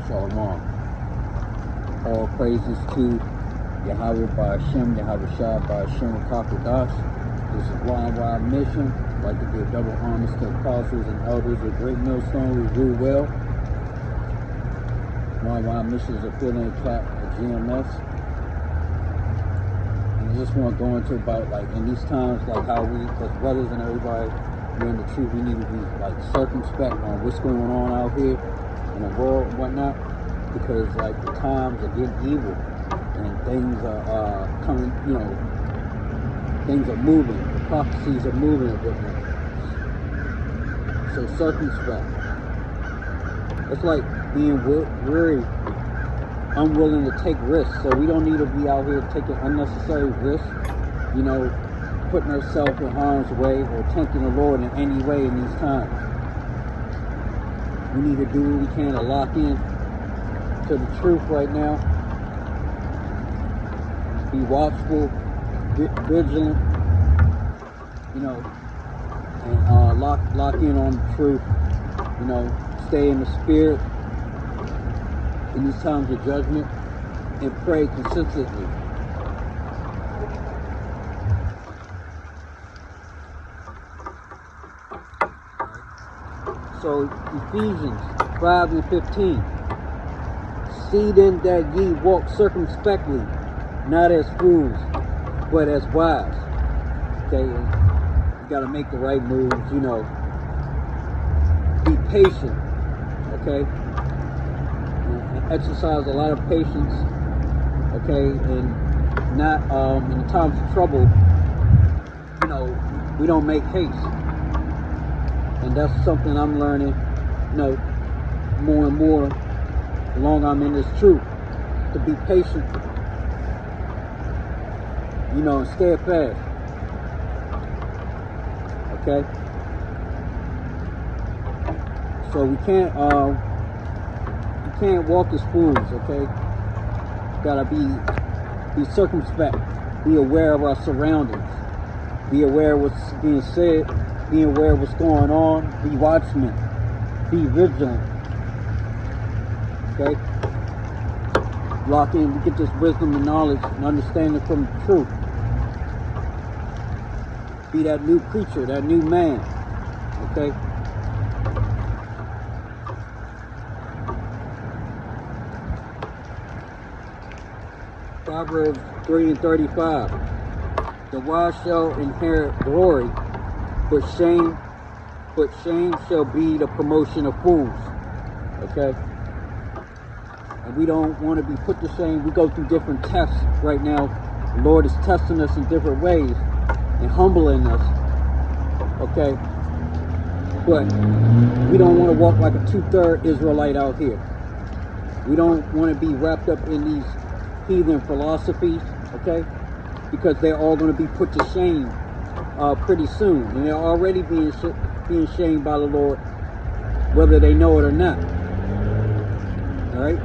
Shalom. All praises to Yahweh by Hashem, Yahweh Shah by Hashem Kakodash. This is YY Mission. I'd like to give double honors to apostles and elders of Great Millstone who rule well. YY Mission is affiliate cap of GMS. And I just want to go into about, like, in these times, like how we, as brothers and everybody, we're in the truth, we need to be, like, circumspect on what's going on out here in the world and whatnot, because, like, the times are getting evil and things are coming, you know, things are moving, the prophecies are moving a bit more. So circumspect. It's like being weary, unwilling to take risks. So we don't need to be out here taking unnecessary risks, you know, putting ourselves in harm's way or tempting the Lord in any way in these times. We need to do what we can to lock in to the truth right now. Be watchful, vigilant, you know, and lock in on the truth. You know, stay in the spirit in these times of judgment and pray consistently. So Ephesians 5 and 15. See then that ye walk circumspectly, not as fools, but as wise. Okay, you got to make the right moves, you know. Be patient, okay? And exercise a lot of patience, okay? And not, in the times of trouble, you know, we don't make haste. And that's something I'm learning, you know, more and more the longer I'm in this truth, to be patient, you know, and steadfast. Okay? So we can't walk as fools, okay? Gotta be circumspect, be aware of our surroundings, be aware of what's being said, be aware of what's going on, be watchmen, be vigilant. Okay? Lock in, get this wisdom and knowledge and understanding from the truth. Be that new creature, that new man. Okay? Proverbs 3 and 35. The wise shall inherit glory, but shame shall be the promotion of fools. Okay? And we don't want to be put to shame. We go through different tests right now. The Lord is testing us in different ways and humbling us. Okay? But we don't want to walk like a 2/3 Israelite out here. We don't want to be wrapped up in these heathen philosophies, okay? Because they're all going to be put to shame pretty soon. And they're already being shamed by the Lord, whether they know it or not. All right?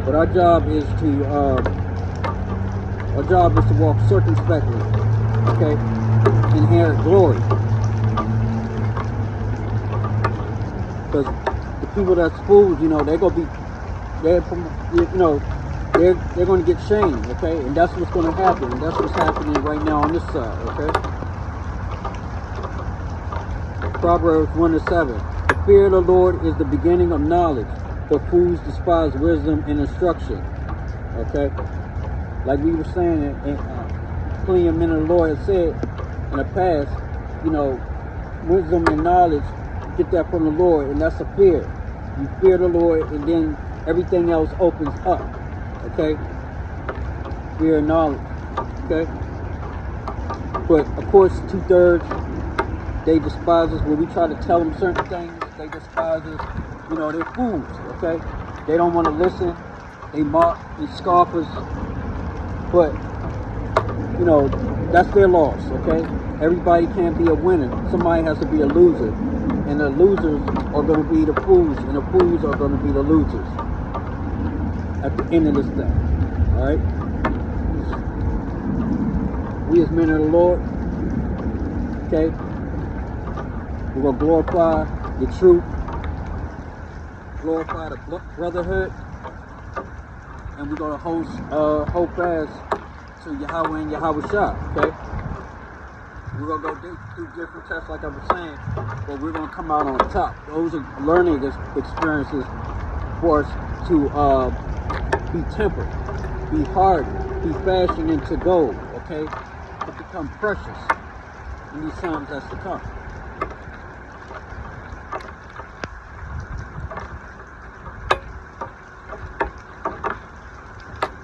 But our job is to walk circumspectly, okay? Inherit glory. Because the people that's fools, you know, they're going to get shamed, okay? And that's what's going to happen. And that's what's happening right now on this side, okay? Proverbs 1 and 7. The fear of the Lord is the beginning of knowledge, but fools despise wisdom and instruction. Okay? Like we were saying, and plenty of men of the Lord have said in the past, you know, wisdom and knowledge, get that from the Lord, and that's a fear. You fear the Lord, and then everything else opens up. Okay? Fear and knowledge. Okay? But, of course, 2/3, they despise us. When we try to tell them certain things, they despise us. You know, they're fools, okay? They don't want to listen. They mock, they scoff us. But, you know, that's their loss, okay? Everybody can't be a winner. Somebody has to be a loser. And the losers are going to be the fools, and the fools are going to be the losers at the end of this thing, all right? We as men of the Lord, okay, we're going to glorify the truth, glorify the brotherhood, and we're going to hold fast to Yahweh and Yahweh Shah, okay? We're going to go through different tests, like I was saying, but we're going to come out on top. Those are learning experiences for us to be tempered, be hardened, be fashioned into gold, okay? To become precious in these times that's to come.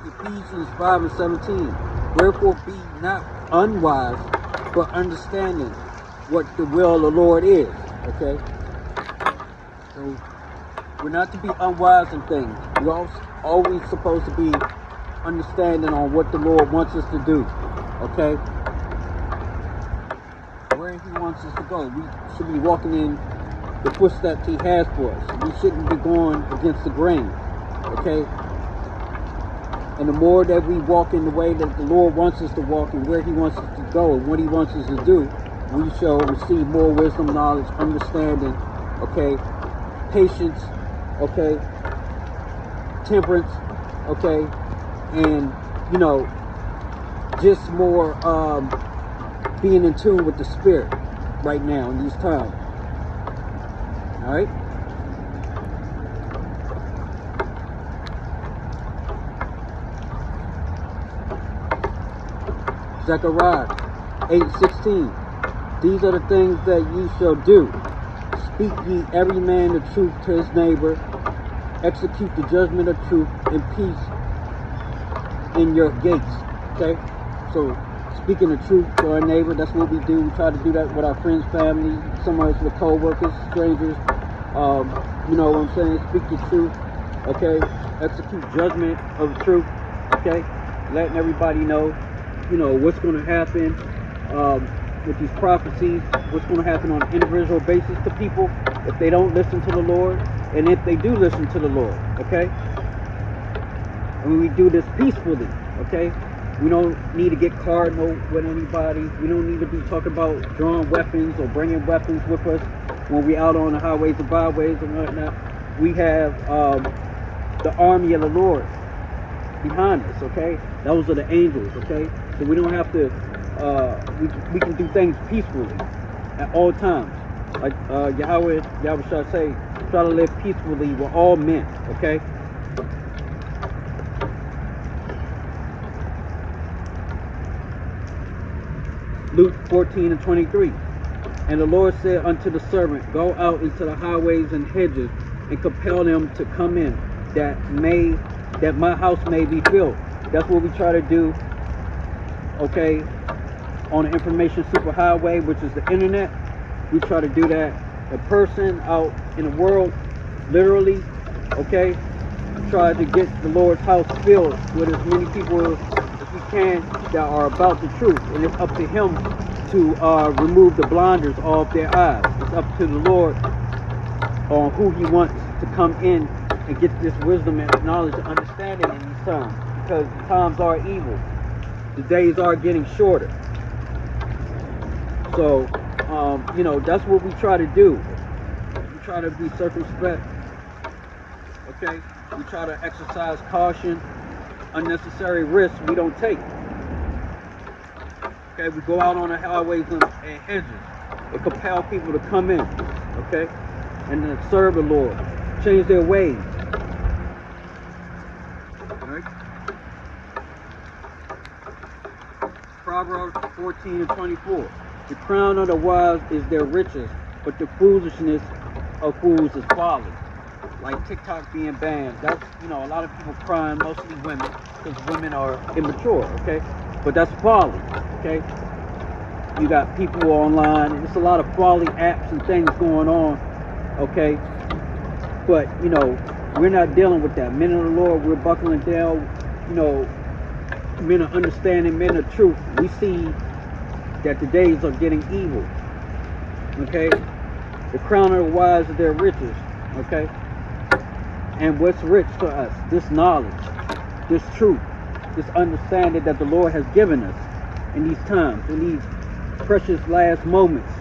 Ephesians 5 and 17. Wherefore be not unwise, but understanding what the will of the Lord is. Okay? So we're not to be unwise in things. We're always supposed to be understanding on what the Lord wants us to do. Okay? Where He wants us to go. We should be walking in the footsteps He has for us. We shouldn't be going against the grain. Okay? And the more that we walk in the way that the Lord wants us to walk and where He wants us to go and what He wants us to do, we shall receive more wisdom, knowledge, understanding, okay, patience, okay, temperance, okay, and, you know, just more being in tune with the Spirit right now in these times. All right? Zechariah 8:16. These are the things that ye shall do. Speak ye every man the truth to his neighbor. Execute the judgment of truth and peace in your gates. Okay? So, speaking the truth to our neighbor, that's what we do. We try to do that with our friends, family, some of us with co-workers, strangers. You know what I'm saying? Speak the truth. Okay? Execute judgment of the truth. Okay? Letting everybody know, you know, what's going to happen with these prophecies, what's going to happen on an individual basis to people if they don't listen to the Lord, and if they do listen to the Lord, okay? And we do this peacefully, okay? We don't need to get cardinal with anybody. We don't need to be talking about drawing weapons or bringing weapons with us when we're out on the highways and byways and whatnot. We have the army of the Lord behind us, okay? Those are the angels, okay? So we don't have to, we can do things peacefully at all times. Like Yahweh shall say, try to live peacefully with all men, okay? Luke 14 and 23. And the Lord said unto the servant, go out into the highways and hedges and compel them to come in, that my house may be filled. That's what we try to do, okay, on the information superhighway, which is the internet. We try to do that in person, out in the world, literally, okay. Try to get the Lord's house filled with as many people as we can that are about the truth. And it's up to Him to remove the blinders off their eyes. It's up to the Lord on who He wants to come in and get this wisdom and knowledge and understanding in these times, because the times are evil. The days are getting shorter. So, you know, that's what we try to do. We try to be circumspect. Okay? We try to exercise caution. Unnecessary risks we don't take. Okay? We go out on the highways and hedges and compel people to come in. Okay? And to serve the Lord. Change their ways. Alright? Proverbs 14 and 24. The crown of the wise is their riches, but the foolishness of fools is folly. Like TikTok being banned. That's, you know, a lot of people crying, mostly women, because women are immature, okay? But that's folly, okay? You got people online, and there's a lot of folly apps and things going on, okay? But, you know, we're not dealing with that. Men of the Lord, we're buckling down, you know, men of understanding, men of truth. We see that the days are getting evil, okay? The crown of the wise is their riches, okay? And what's rich to us? This knowledge, this truth, this understanding that the Lord has given us in these times, in these precious last moments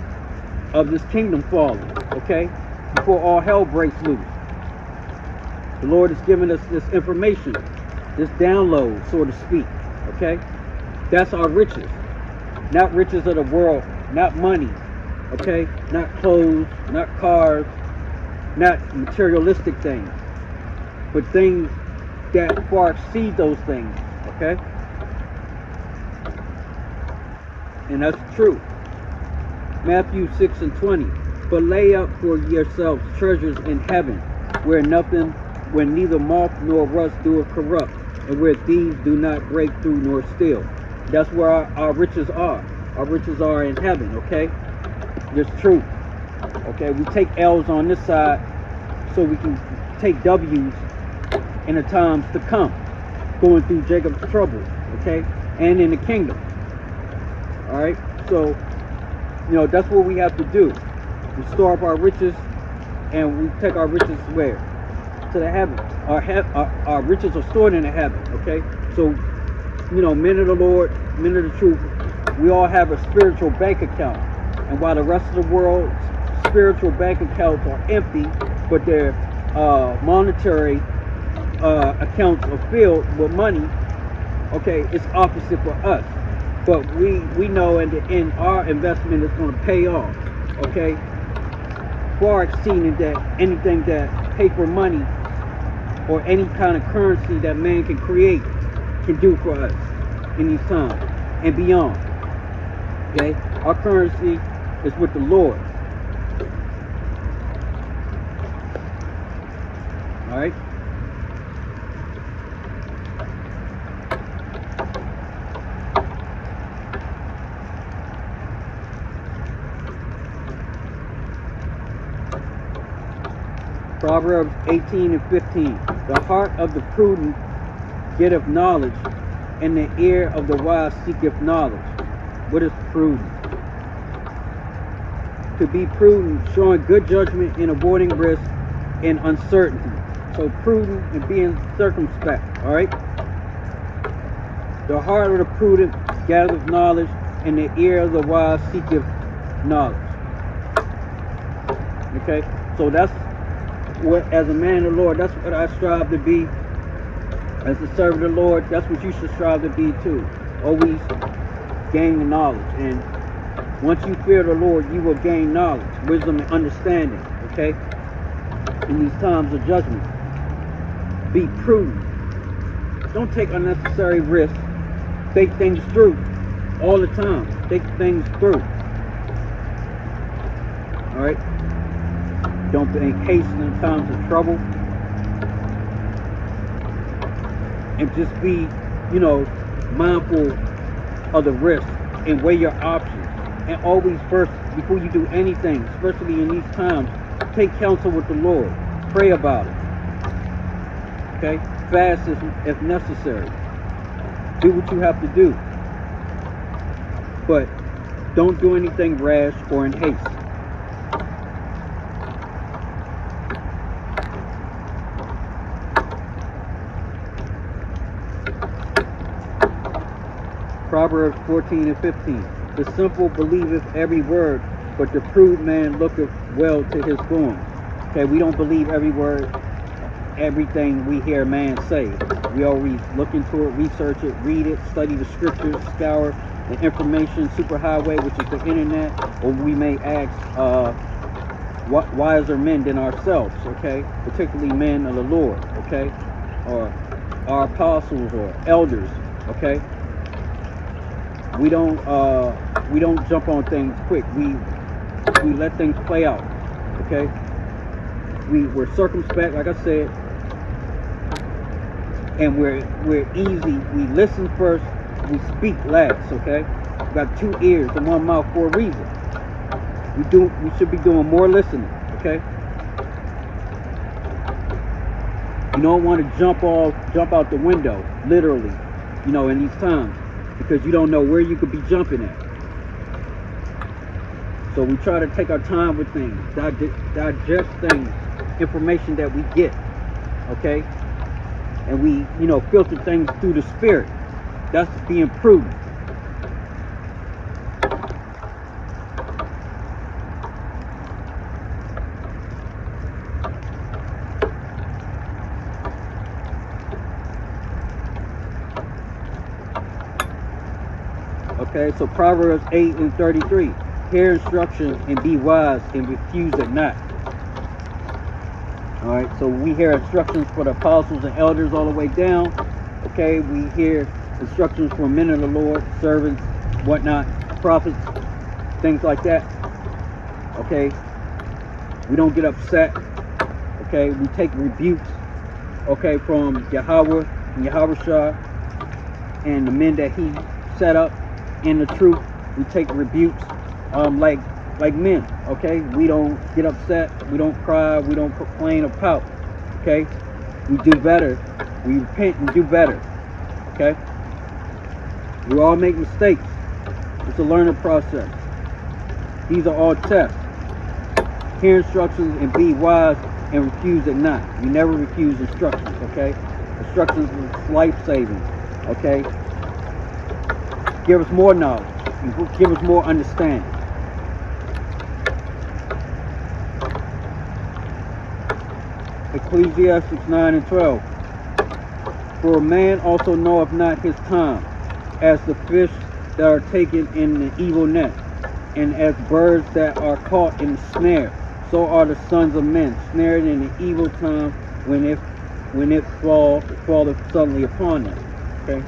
of this kingdom falling, okay? Before all hell breaks loose. The Lord is giving us this information, this download, so to speak. Okay? That's our riches. Not riches of the world, not money. Okay? Not clothes, not cars, not materialistic things, but things that far exceed those things. Okay? And that's true. Matthew 6:20. But lay up for yourselves treasures in heaven, where neither moth nor rust doeth corrupt, and where thieves do not break through nor steal. That's where our riches are. Our riches are in heaven, okay? It's true. Okay, we take L's on this side so we can take W's in the times to come, going through Jacob's trouble, okay? And in the kingdom. Alright? So, that's what we have to do. We store up our riches, and we take our riches where? To the heaven. Our riches are stored in the heaven, okay? So, men of the Lord, men of the truth, we all have a spiritual bank account. And while the rest of the world's spiritual bank accounts are empty, but their monetary accounts are filled with money, okay, it's opposite for us. But we know in the end our investment is going to pay off, okay? Far exceeding that anything that paper money or any kind of currency that man can create can do for us in these times and beyond. Okay? Our currency is with the Lord. Alright? Proverbs 18:15. The heart of the prudent getteth knowledge, and the ear of the wise seeketh knowledge. What is prudent? To be prudent, showing good judgment in avoiding risk and uncertainty. So prudent and being circumspect. Alright? The heart of the prudent gathereth knowledge, and the ear of the wise seeketh knowledge. Okay? So that's what, as a man of the Lord, that's what I strive to be. As a servant of the Lord, that's what you should strive to be too. Always gain the knowledge. And once you fear the Lord, you will gain knowledge, wisdom, and understanding. Okay? In these times of judgment. Be prudent. Don't take unnecessary risks. Think things through all the time. Think things through. Alright? Don't make haste in times of trouble. And just be, mindful of the risk and weigh your options. And always first, before you do anything, especially in these times, take counsel with the Lord. Pray about it. Okay? Fast if necessary. Do what you have to do. But don't do anything rash or in haste. Proverbs 14:15. The simple believeth every word, but the prudent man looketh well to his going. Okay, we don't believe every word, everything we hear man say. We always look into it, research it, read it, study the scriptures, scour the information, superhighway, which is the internet, or we may ask wiser men than ourselves, okay? Particularly men of the Lord, okay? Or our apostles or elders, okay? We don't jump on things quick. We let things play out. Okay? We're circumspect, like I said, and we're easy. We listen first, we speak last, okay? We got 2 ears and 1 mouth for a reason. We should be doing more listening, okay? You don't want to jump out the window, literally, in these times. Because you don't know where you could be jumping at. So we try to take our time with things, digest things, information that we get, okay? And we, filter things through the spirit. That's being prudent. Okay, so Proverbs 8:33. Hear instruction and be wise and refuse it not. All right, so we hear instructions for the apostles and elders all the way down. Okay, we hear instructions for men of the Lord, servants, whatnot, prophets, things like that. Okay, we don't get upset. Okay, we take rebukes. Okay, from Yahweh and Yahweh and the men that He set up in the truth. We take rebukes, like men. Okay, we don't get upset. We don't cry. We don't complain or pout. Okay, we do better. We repent and do better. Okay, we all make mistakes. It's a learning process. These are all tests. Hear instructions and be wise and refuse it not. You never refuse instructions. Okay, instructions is life-saving. Okay, give us more knowledge. Give us more understanding. Ecclesiastes 9:12. For a man also knoweth not his time, as the fish that are taken in the evil net, and as birds that are caught in the snare, so are the sons of men snared in the evil time when it falleth suddenly upon them. Okay,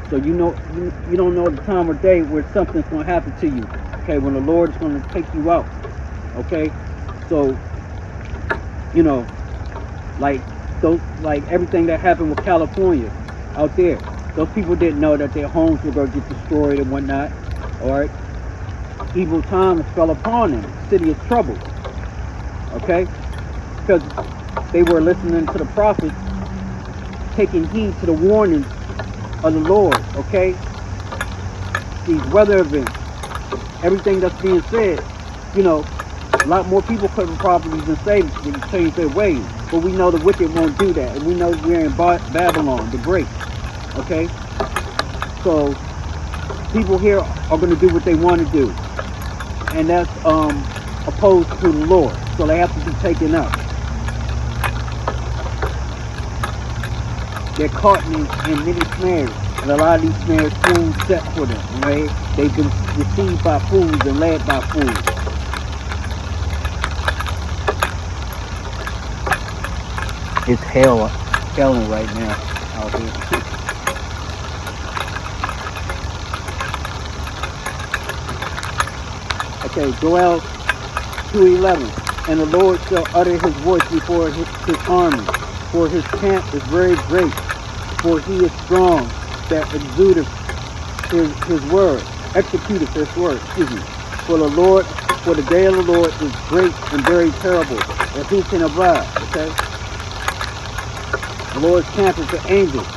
so you don't know the time or day where something's going to happen to you. Okay, when the Lord is going to take you out. Okay, so like everything that happened with California out there. Those people didn't know that their homes were going to get destroyed and whatnot. All right, evil times fell upon them. City of trouble. Okay, because they were listening to the prophets, taking heed to the warnings of the Lord. Okay, these weather events, everything that's being said, a lot more people putting properties in savings to change their ways. But we know the wicked won't do that. And we know we're in Babylon, the Great. Okay? So, people here are going to do what they want to do. And that's opposed to the Lord. So they have to be taken out. They're caught in many snares. And a lot of these snares fools set for them. Right? They've been deceived by fools and led by fools. It's hailing right now out here. Okay, Joel 2:11. And the Lord shall utter his voice before his army, for his camp is very great, for he is strong that executeth his word, executeth his word, For the day of the Lord is great and very terrible, and who can abide? Okay? The Lord's camp is the angels.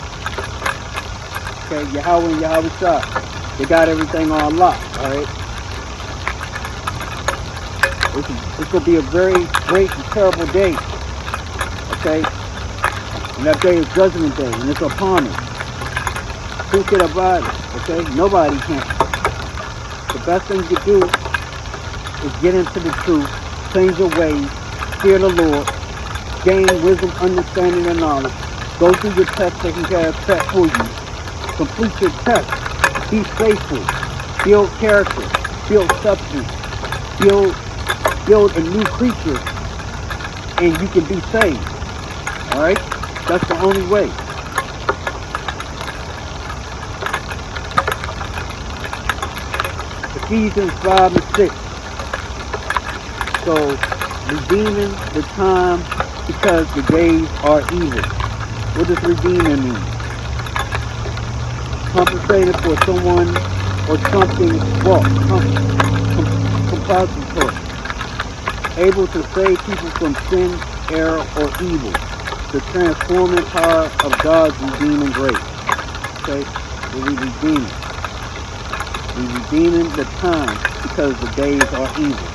Okay, Yahweh and Yahweh. They got everything on lock, alright? It's going to be a very great and terrible day. Okay? And that day is Judgment Day, and it's upon us. Who can abide it? Okay? Nobody can. The best thing to do is get into the truth, change your ways, fear the Lord, gain wisdom, understanding, and knowledge. Go through your test that He has set for you. Complete your test. Be faithful. Build character. Build substance. Build a new creature, and you can be saved. Alright? That's the only way. Ephesians 5:6. So, redeeming the time because the days are evil. What does redeeming mean? Compensating for someone or something's fault. Compensatory. Able to save people from sin, error, or evil. The transforming power of God's redeeming grace. Okay? We're redeeming. We're redeeming the time because the days are evil.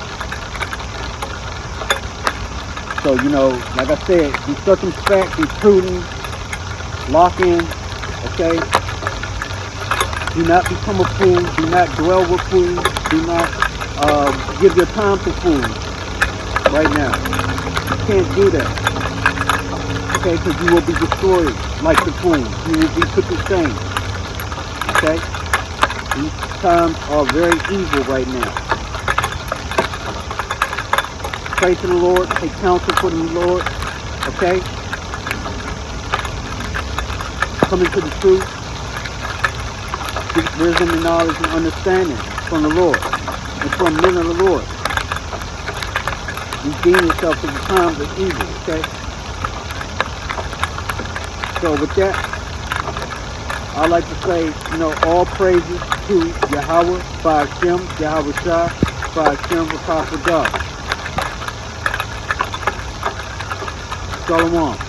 So, like I said, be circumspect, be prudent, lock in, okay? Do not become a fool. Do not dwell with fools. Do not give your time to fools right now. You can't do that. Okay, because you will be destroyed like the fools. You will be put to shame. Okay? These times are very evil right now. Pray to the Lord, take counsel from the Lord, okay? Come into the truth, seek wisdom and knowledge and understanding from the Lord and from men of the Lord. Redeem yourself to the times of evil, okay? So with that, I'd like to say, you know, all praises to Yahweh, Ba'ashem, Yahweh Shah, Ba'ashem, Rakah God. Shalom.